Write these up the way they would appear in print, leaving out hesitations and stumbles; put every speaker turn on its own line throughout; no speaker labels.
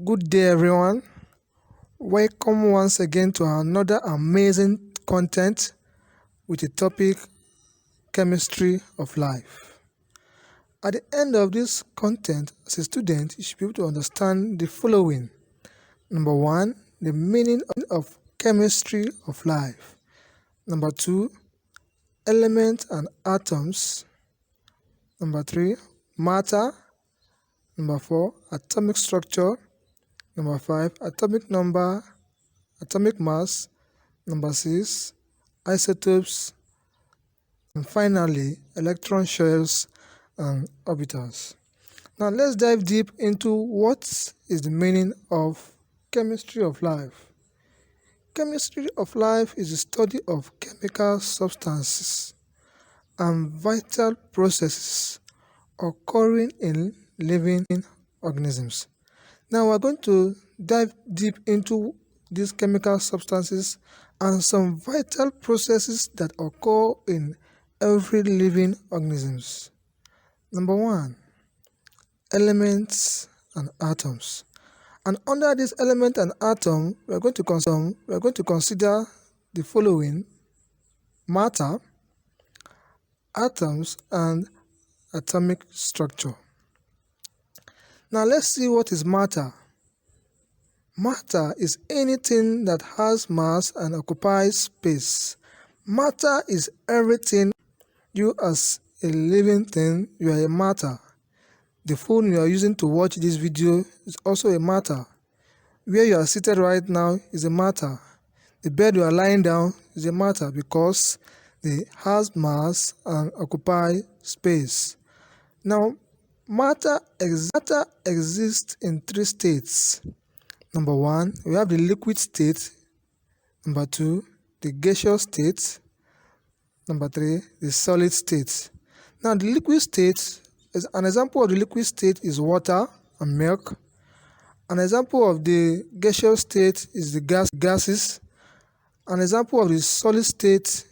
Good day, everyone. Welcome once again to another amazing content with the topic chemistry of life. At the end of this content, as a student, you should be able to understand the following. Number one, the meaning of chemistry of life. Number two, elements and atoms. Number three, matter. Number four, atomic structure. Number five, atomic number, atomic mass. Number six, isotopes. And finally, electron shells and orbitals. Now let's dive deep into what is the meaning of chemistry of life. Chemistry of life is the study of chemical substances and vital processes occurring in living organisms. Now we're going to dive deep into these chemical substances and some vital processes that occur in every living organisms. Number one, elements and atoms. And under this element and atom, we're going to consider the following: matter, atoms, and atomic structure. Now let's see what is matter. Matter is anything that has mass and occupies space. Matter is everything. You as a living thing, you are a matter. The phone you are using to watch this video is also a matter. Where you are seated right now is a matter. The bed you are lying down is a matter because it has mass and occupy space. Now, matter exists in three states. Number one, we have the liquid state. Number two, the gaseous state. Number three, the solid state. Now, the liquid state is an example of the liquid state is water and milk. An example of the gaseous state is the gases. An example of the solid state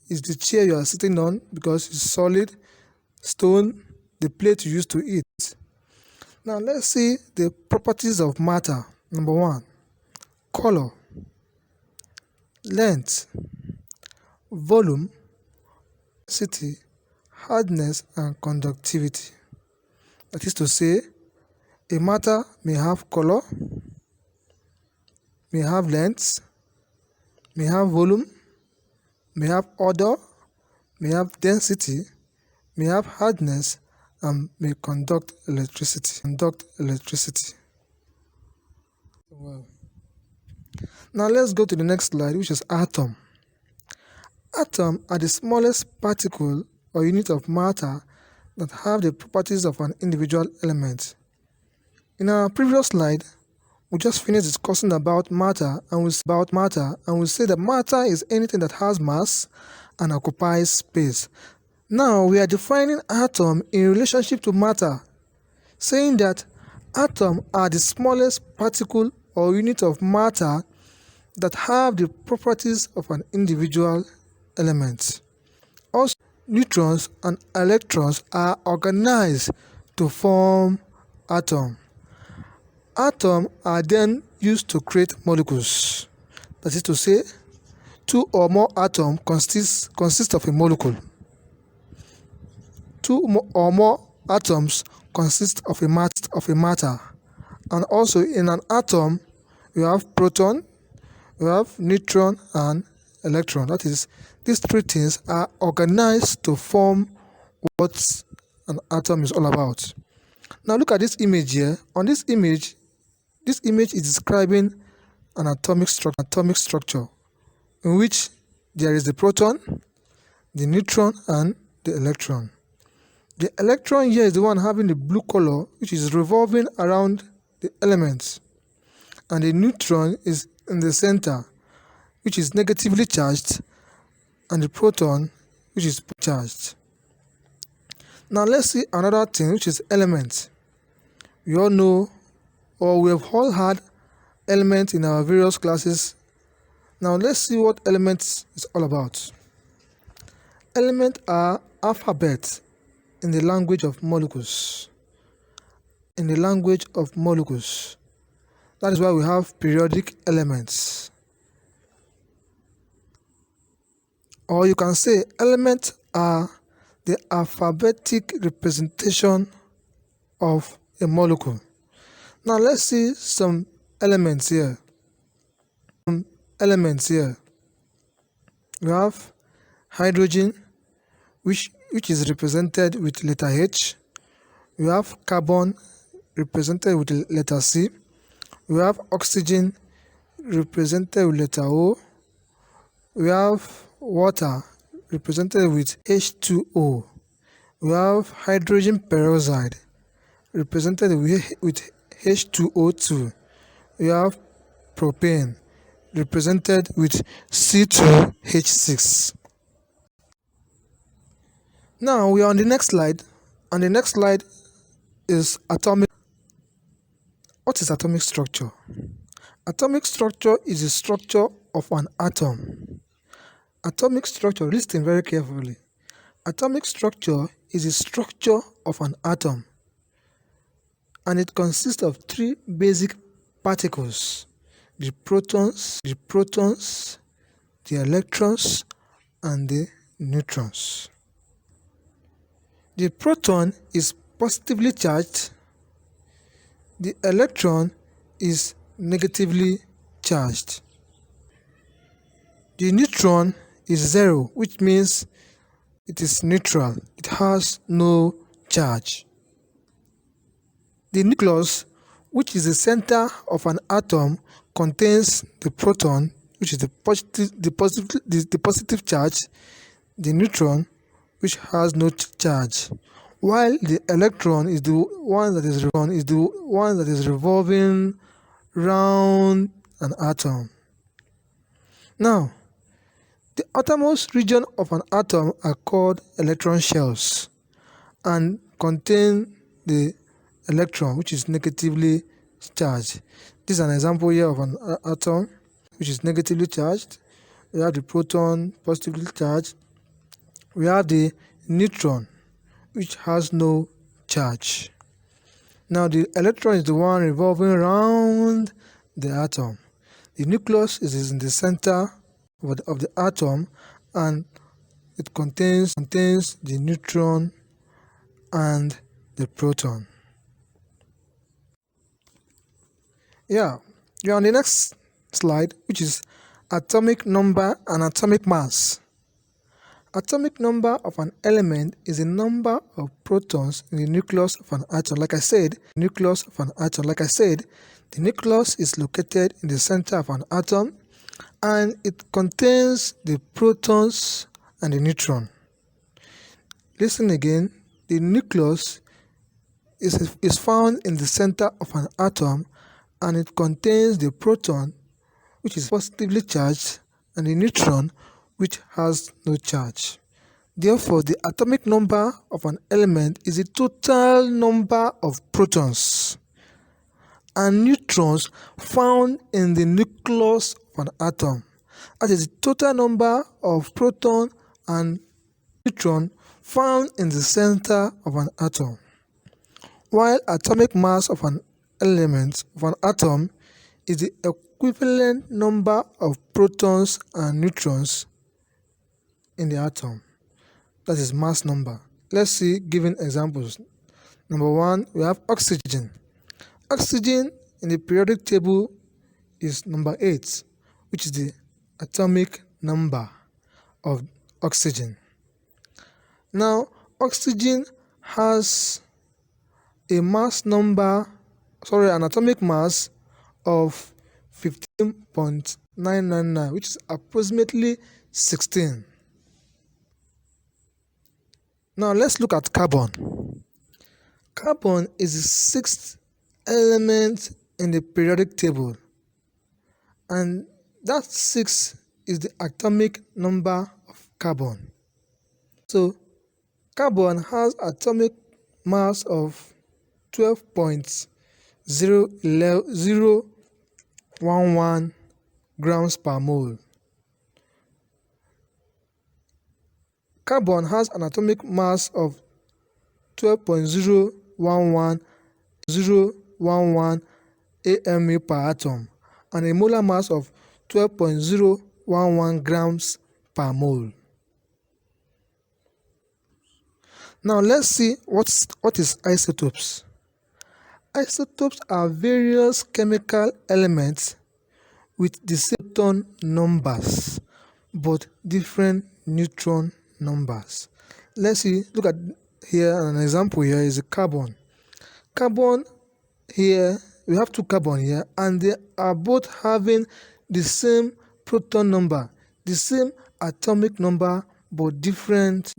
is the chair you are sitting on because it's solid. Stone, the plate you used to eat. Now, let's see the properties of matter. Number one, color, length, volume, density, hardness, and conductivity. That is to say, a matter may have color, may have length, may have volume, may have odor, may have density, may have hardness, and may conduct electricity. Wow. Now let's go to the next slide, which is atom. Atom are the smallest particle or unit of matter that have the properties of an individual element. In our previous slide, we just finished discussing about matter, and we say that matter is anything that has mass and occupies space. Now we are defining atom in relationship to matter, saying that atoms are the smallest particle or unit of matter that have the properties of an individual element. Also, neutrons and electrons are organized to form atom. Atoms are then used to create molecules. That is to say, two or more atoms consist of a molecule. Two or more atoms consist of a matter. And also in an atom, we have proton, we have neutron, and electron. That is, these three things are organized to form what an atom is all about. Now look at this image here. On this image is describing an atomic structure in which there is the proton, the neutron, and the electron. The electron here is the one having the blue color, which is revolving around the elements. And the neutron is in the center, which is negatively charged, and the proton, which is charged. Now let's see another thing, which is elements. We all know, or we have all had elements in our various classes. Now let's see what elements is all about. Elements are alphabets in the language of molecules. In the language of molecules. That is why we have periodic elements. Or you can say elements are the alphabetic representation of a molecule. Now let's see some elements here. We have hydrogen, which is represented with letter H. We have carbon represented with letter C. We have oxygen represented with letter O. We have water represented with H2O. We have hydrogen peroxide represented with H2O2. We have propane represented with C2H6. Now we are on the next slide, and the next slide is atomic. What is atomic structure? Atomic structure is the structure of an atom. Atomic structure, listen very carefully. Atomic structure is the structure of an atom, and it consists of three basic particles: the protons, the electrons, and the neutrons. The proton is positively charged. The electron is negatively charged. The neutron is zero, which means it is neutral. It has no charge. The nucleus, which is the center of an atom, contains the proton, which is the positive charge, the neutron, which has no charge, while the electron is the one that is revolving round an atom. Now, the outermost region of an atom are called electron shells and contain the electron, which is negatively charged. This is an example here of an atom which is negatively charged. We have the proton, positively charged. We have the neutron, which has no charge. Now the electron is the one revolving around the atom. The nucleus is in the center of the atom, and it contains the neutron and the proton. Yeah, you're on the next slide, which is atomic number and atomic mass. Atomic number of an element is the number of protons in the nucleus of an atom. Like I said, the nucleus is located in the center of an atom, and it contains the protons and the neutron. Listen again, the nucleus is found in the center of an atom, and it contains the proton, which is positively charged, and the neutron, which has no charge. Therefore, the atomic number of an element is the total number of protons and neutrons found in the nucleus of an atom. That is the total number of proton and neutron found in the center of an atom. While atomic mass of an element of an atom is the equivalent number of protons and neutrons in the atom. That is mass number. Let's see given examples. Number one, we have oxygen. Oxygen in the periodic table is number 8, which is the atomic number of oxygen. Now, oxygen has an atomic mass of 15.999, which is approximately 16. Now let's look at carbon. Carbon is the 6th element in the periodic table, and that 6 is the atomic number of carbon. So carbon has atomic mass of 12.011 grams per mole. Carbon has an atomic mass of 12.011 AMU per atom and a molar mass of 12.011 grams per mole. Now let's see what is isotopes. Isotopes are various chemical elements with the same proton numbers but different neutron numbers. Let's see, look at here, an example here is a carbon. Carbon here, we have two carbon here, and they are both having the same proton number, the same atomic number, but different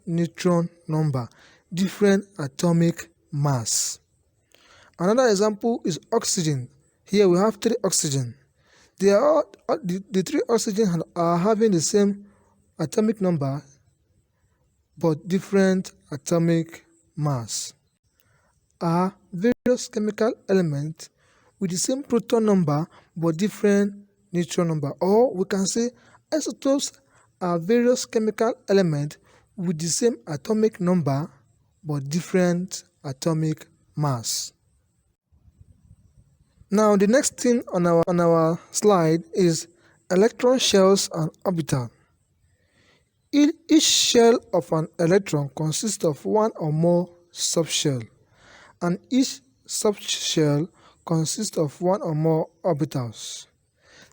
neutron number, different atomic mass. Another example is oxygen. Here we have three oxygen. They are all, the three oxygen are having the same atomic number but different atomic mass. Are various chemical elements with the same proton number but different neutron number. Or we can say isotopes are various chemical elements with the same atomic number but different atomic mass. Now the next thing on our slide is electron shells and orbital. Each shell of an electron consists of one or more subshell, and each subshell consists of one or more orbitals.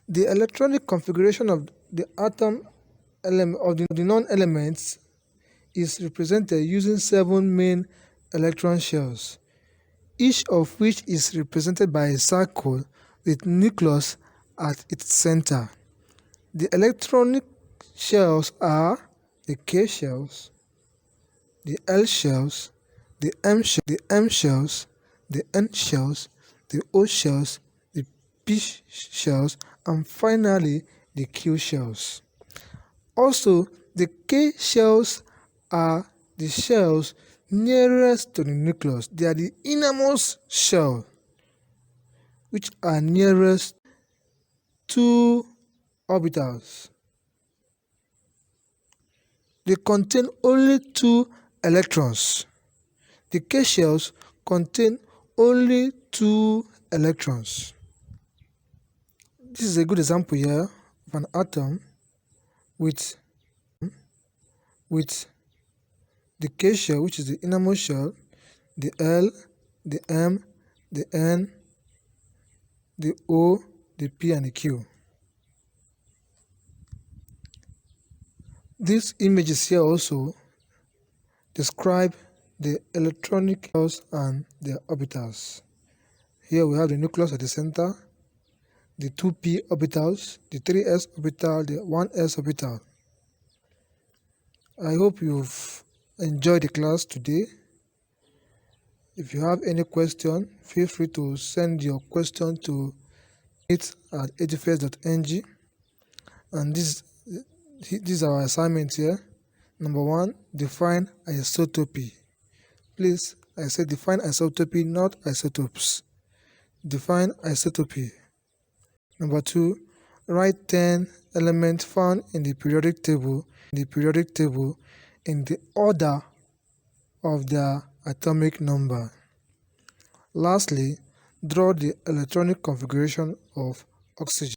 The electronic configuration of the atom of the non-elements is represented using 7 main electron shells, each of which is represented by a circle with nucleus at its center. The electronic shells are the K shells, the L shells, the M shells, the N shells, the O shells, the P shells, and finally the Q shells. Also, the K shells are the shells nearest to the nucleus. They are the innermost shell, which are nearest to orbitals. They contain only 2 electrons. The K shells contain only 2 electrons. This is a good example here of an atom with the K shell, which is the innermost shell, the L, the M, the N, the O, the P, and the Q. These images here also describe the electronic shells and their orbitals. Here we have the nucleus at the center, the 2p orbitals, the 3s orbital, the 1s orbital. I hope you've enjoyed the class today. If you have any question, feel free to send your question to it@edufirst.ng. And this is our assignment here. Number 1, define isotopy. Please, I said define isotopy, not isotopes. Define isotopy. Number 2, write 10 elements found in the periodic table in the order of their atomic number. Lastly, draw the electronic configuration of oxygen.